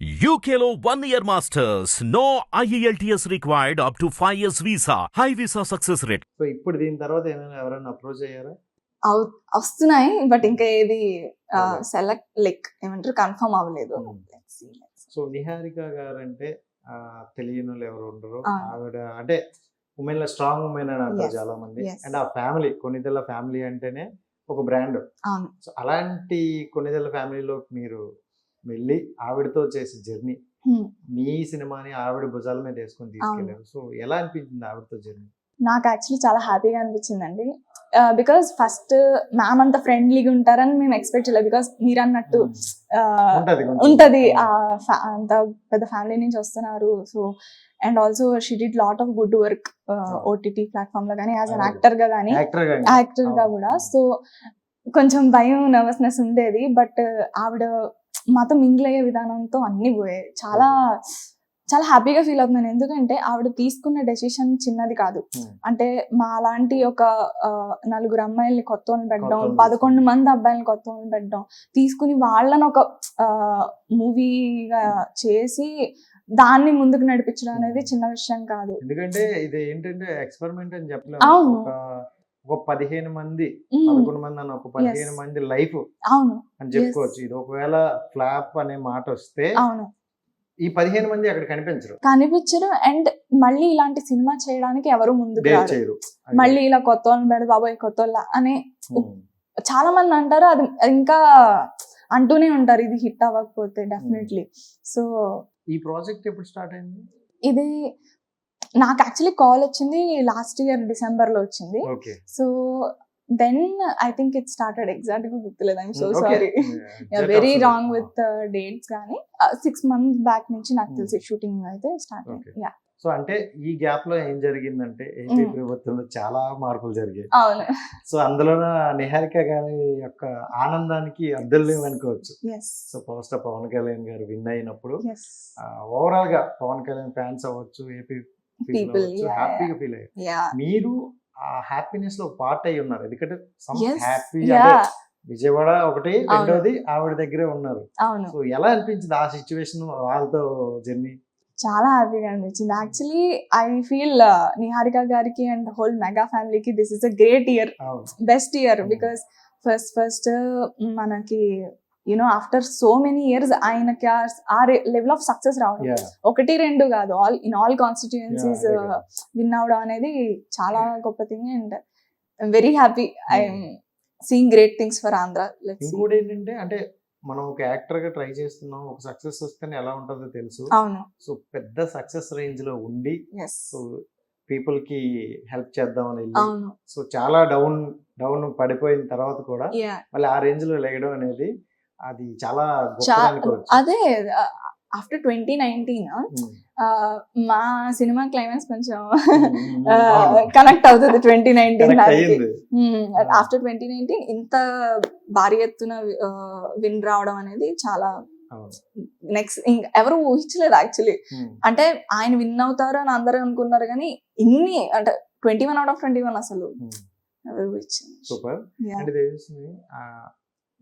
UKLO 1 year masters. No IELTS required up to 5 years visa. High visa success rate. So ఇప్పుడు దీని తర్వాత ఏమైనా ఎవరైనా అప్రోచ్ అయ్యారా? వస్తున్నాయి బట్ ఇంకా ఏది Okay. సెలెక్ట్ లైక్ ఏమంటారు కన్ఫర్మ్ అవ్వలేదు. సో నిహారిక గారు అంటే తెలియని వాళ్ళు ఎవరు ఉండరు. ఆ. ఆవిడ అంటే ఉమెన్ లో స్ట్రాంగ్ ఉమెన్ అని అంటారు Yes. చాలా మంది. Yes. అండ్ ఆ ఫ్యామిలీ కొన్నిదెల ఫ్యామిలీ అంటేనే ఒక బ్రాండ్. అవును. సో అలాంటి కొన్నిదెల ఫ్యామిలీలో మీరు వెళ్ళి ఆవిడతో చేసే జర్నీ, Hmm. మీ సినిమాని ఆవిడ భుజాల మీద వేసుకొని తీసుకెళ్లారు. సో ఎలా అనిపించింది ఆవిడతో జర్నీ? నాకు యాక్చువల్లీ చాలా హ్యాపీగా అనిపించిందండి బికాస్ ఫస్ట్ మ్యామ్ అంత ఫ్రెండ్లీగా ఉంటారని మేము ఎక్స్పెక్ట్ చేయలేదు. బికాస్ మీరు అన్నట్టు ఉంటది కొంచెం. ఉంటది అంత పెద్ద ఫ్యామిలీ నుంచి వస్తున్నారు. So and also she did lot of good work OTT platform లో కానీ యాజ్ అన్ యాక్టర్ గా కానీ యాక్టర్ గా కూడా. సో కొంచెం భయం నర్వస్నెస్ ఉండేది బట్ ఆవిడ మాతో మింగిల్ అయ్యే విధానంతో అన్ని పోయాయి. చాలా చాలా హ్యాపీగా ఫీల్ అవుతున్నాను. ఎందుకంటే ఆవిడ తీసుకున్న డెసిషన్ చిన్నది కాదు. అంటే మా లాంటి ఒక నలుగురు అమ్మాయిల్ని కొత్త వాళ్ళని పెట్టడం, 11 మంది అబ్బాయిలని కొత్త వాళ్ళని పెట్టడం, తీసుకుని వాళ్ళని ఒక మూవీగా చేసి దాన్ని ముందుకు నడిపించడం అనేది చిన్న విషయం కాదు. ఎందుకంటే ఇది ఏంటంటే ఎక్స్పెరిమెంట్ అని చెప్పలేము. అవును. ఒక 15 మంది 11 మంది అని ఒక 15 మంది లైఫ్ అవును అని చెప్పుకోవచ్చు. ఇది ఒకవేళ ఫ్లాప్ అనే మాట వస్తే అవును ఈ 15 మంది అక్కడ కనిపించరు, కనిపించరు. అండ్ మళ్ళీ ఇలాంటి సినిమా చేయడానికి ఎవరు ముందుకు డేట్ రారు. చేయరు. మళ్ళీ ఇలా కొత్త వాళ్ళని పెడదు బాబాయ్ కొత్త వాళ్ళ అని చాలా మంది అంటారు. అది ఇంకా అంటూనే ఉంటారు ఇది హిట్ అవ్వకపోతే డెఫినెట్లీ. సో ఈ ప్రాజెక్ట్ ఎప్పుడు స్టార్ట్ అయింది? ఇది నాకు యాక్చువల్లీ కాల్ వచ్చింది లాస్ట్ ఇయర్ డిసెంబర్ లో వచ్చింది. Okay. So then I think it started exact గా గుర్తులేదు. I'm so sorry, very wrong with dates. కానీ 6 months బ్యాక్ నుంచి నాకు తెలిసి షూటింగ్ అయితే స్టార్ట్ Okay. అయింది. సో అంటే ఈ గ్యాప్ లో ఏం జరిగిందంటే ఏపీ ప్రభుత్వంలో చాలా మార్పులు జరిగాయి. అవును. సో అందులో నిహారిక గారి యొక్క ఆనందానికి అద్దెలు లేవు అనుకోవచ్చు. Yes so power star Pawan Kalyan గారు విన్ అయినప్పుడు ఎస్ ఓవరాల్ గా పవన్ కళ్యాణ్ ఫ్యాన్స్ అవ్వచ్చు, ఏపీ People, yeah, హ్యాపీగా ఫీల్ అయ్యారు. యా మీరు ఆ హ్యాపీనెస్ లో పార్ట్ అయి ఉన్నారు. ఎందుకంటే Yes, హ్యాపీ yeah. విజయవాడ ఒకటి, రెండోది ఆవిడ దగ్గరే ఉన్నారు. అవును. సో ఎలా అనిపించింది ఆ సిచ్యువేషన్ వాళ్ళతో జర్నీ? చాలా హ్యాపీగా అనిపించింది. యాక్చువల్లీ ఐ ఫీల్ నిహారిక గారికి అండ్ హోల్ మెగా ఫ్యామిలీకి this is a great year, best year. Because first మనకి you know after so many years ఆయనకి ఆ లెవెల్ ఆఫ్ సక్సెస్ రావడం, 1-2 కాదు, ఇన్ ఆల్ కాన్స్టిట్యుయెన్సీస్ విన్ అవడం అనేది చాలా గొప్ప thing. And I'm very happy. I'm seeing great things for Andhra. ఇంకోటి ఏంటంటే అంటే మనం ఒక యాక్టర్ గా ట్రై చేస్తున్నాం, ఒక సక్సెస్ వస్తేనే ఎలా ఉంటుందో తెలుసు. అవును. సో పెద్ద సక్సెస్ రేంజ్ లో ఉండి ఎస్ సో పీపుల్ కి హెల్ప్ చేద్దామని వెళ్ళి అవును. సో చాలా డౌన్ పడిపోయిన తర్వాత కూడా యా మళ్ళీ ఆ రేంజ్ లో లేయడం అనేది అది చాలా గొప్ప అనుకోవచ్చు. అదే ఆఫ్టర్ 2019 మా సినిమా క్లైమాక్స్ కొంచెం కనెక్ట్ అవుతుంది 2019 ఆఫ్టర్ 2019 ఇంత భారీ ఎత్తున విన్ రావడం అనేది చాలా నెక్స్ట్ ఎవరు ఊహించలేదు యాక్చువల్లీ. అంటే ఆయన విన్ అవుతారు అని అందరూ అనుకున్నారు కానీ ఇన్ని అంటే 21 out of 21 అసలు ఎవరు ఊహించింది. సూపర్. Yeah. అంటే తెలిసింది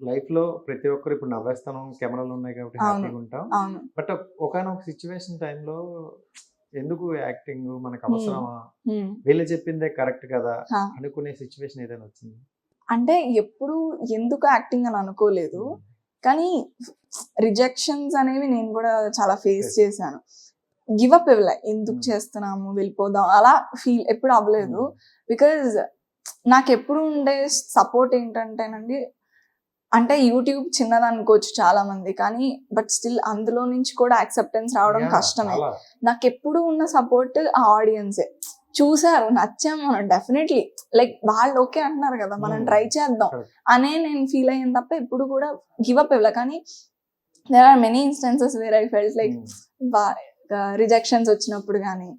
లైఫ్ లో ప్రతి ఒక్కరు ఇప్పుడు నవ్వేస్తాను, కెమెరాలు ఉన్నాయి కాబట్టి హ్యాపీగా ఉంటాం. అవును. బట్ ఒకనొక సిచ్యువేషన్ టైంలో ఎందుకు యాక్టింగ్ మనకు అవసరమా, వీళ్ళు చెప్పిందే కరెక్ట్ కదా అనుకునే సిచ్యువేషన్ ఏదైనా వచ్చింది? అంటే ఎప్పుడు ఎందుకు యాక్టింగ్ అని అనుకోలేదు కానీ రిజెక్షన్స్ అనేవి నేను కూడా చాలా ఫేస్ చేశాను. గివ్ అప్ ఇవ్వలే, ఎందుకు చేస్తున్నాము వెళ్ళిపోదాం అలా ఫీల్ ఎప్పుడు అవ్వలేదు. బికాజ్ నాకు ఎప్పుడు ఉండే సపోర్ట్ ఏంటంటేనండి, అంటే యూట్యూబ్ చిన్నది అనుకోవచ్చు చాలా మంది కానీ బట్ స్టిల్ అందులో నుంచి కూడా యాక్సెప్టెన్స్ రావడం కష్టమే. నాకు ఎప్పుడు ఉన్న సపోర్ట్ ఆ ఆడియన్సే. చూసారు, నచ్చాము మనం డెఫినెట్లీ, లైక్ వాళ్ళు ఓకే అంటున్నారు కదా మనం ట్రై చేద్దాం అనే నేను ఫీల్ అయ్యాను తప్ప ఎప్పుడు కూడా గివ్ అప్ ఇవ్వలే. కానీ there are many instances where I felt like rejections వచ్చినప్పుడు కానీ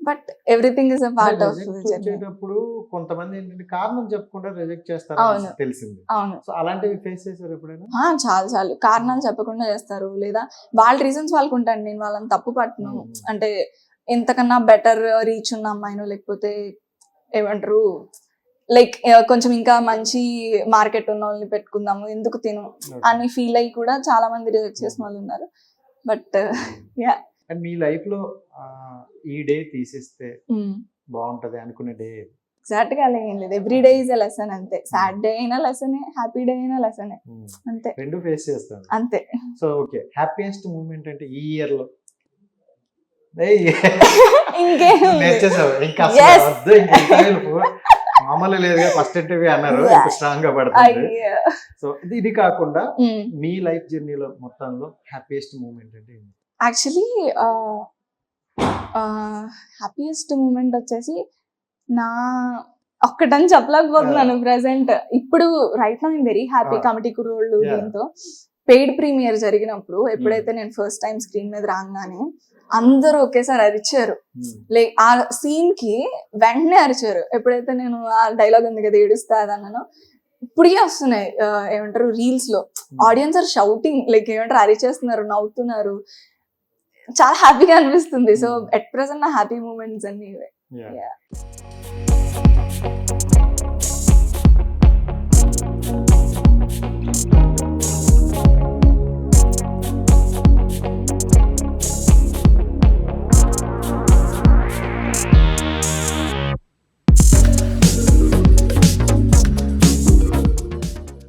but everything is a part of వచ్చేటప్పుడు కొంతమంది ఏంటంటే కారణం చెప్పకుండా రిజెక్ట్ చేస్తారు తెలిసింది. అవును. సో అలాంటివి ఫేస్ చేశారు ఎప్పుడైనా? చాలా కారణాలు చెప్పకుండా చేస్తారు, లేదా వాళ్ళ రీజన్స్ వాళ్ళకు ఉంటాను. నేను వాళ్ళని తప్పు పట్టను. అంటే ఎంతకన్నా బెటర్ రీచ్ ఉన్న అమ్మాయిను లేకపోతే ఏమంటారు లైక్ కొంచెం ఇంకా మంచి మార్కెట్ ఉన్న వాళ్ళని పెట్టుకుందాము ఎందుకు తిను అని ఫీల్ అయ్యి కూడా చాలా మంది రిజెక్ట్ చేసిన వాళ్ళు ఉన్నారు. But yeah and me life లో ఈ డే తీసేస్తే బాగుంటది అనుకునే డే ఎగ్జాక్ట్ గా అలా ఏం లేదు, every day is a lesson అంతే. సాడ్ డే అయినా లెసనే, హ్యాపీ డే అయినా లెసనే అంతే రెండు ఫేస్ చేస్తాను. అంతే. సో ఓకే, హ్యాపీయెస్ట్ మూమెంట్ అంటే ఈ ఇయర్ లో ఇంకేం నేర్చేసావు ఇంకా అసలు Yes. వద్దు, ఇంకా interview మామూలు లేదు, ఫస్ట్ ఇంటర్వ్యూ అన్నారు, ఇంకా స్ట్రాంగ్ గా పడుతుంది. అయ్యో. సో ఇది కాకుండా మీ లైఫ్ జర్నీలో మొత్తంలో హ్యాపీయెస్ట్ మూమెంట్ అంటే ఏంటి? యాక్చువల్లీ హ్యాపీయెస్ట్ మూమెంట్ వచ్చేసి నా ఒక్కటని చెప్పలేకపోతున్నాను ప్రెసెంట్. ఇప్పుడు right now I'm very happy. Committee కుర్రోళ్ళు Yeah. దీంతో పెయిడ్ ప్రీమియర్ జరిగినప్పుడు ఎప్పుడైతే నేను ఫస్ట్ టైం స్క్రీన్ మీద రాగానే అందరూ ఒకేసారి అరిచారు. ఆ సీన్ కి వెంటనే అరిచారు. ఎప్పుడైతే నేను ఆ డైలాగ్ ఉంది కదా ఏడుస్తా అదన్నాను, ఇప్పుడే వస్తున్నాయి ఏమంటారు రీల్స్ లో, ఆడియన్స్ ఆర్ షౌటింగ్, లైక్ ఏమంటారు అరిచేస్తున్నారు, నవ్వుతున్నారు, చాలా హ్యాపీగా అనిపిస్తుంది. సో ఎట్ ప్రెసెంట్ నా హ్యాపీ మూమెంట్స్ అన్ని ఇవే. Yeah. Yeah.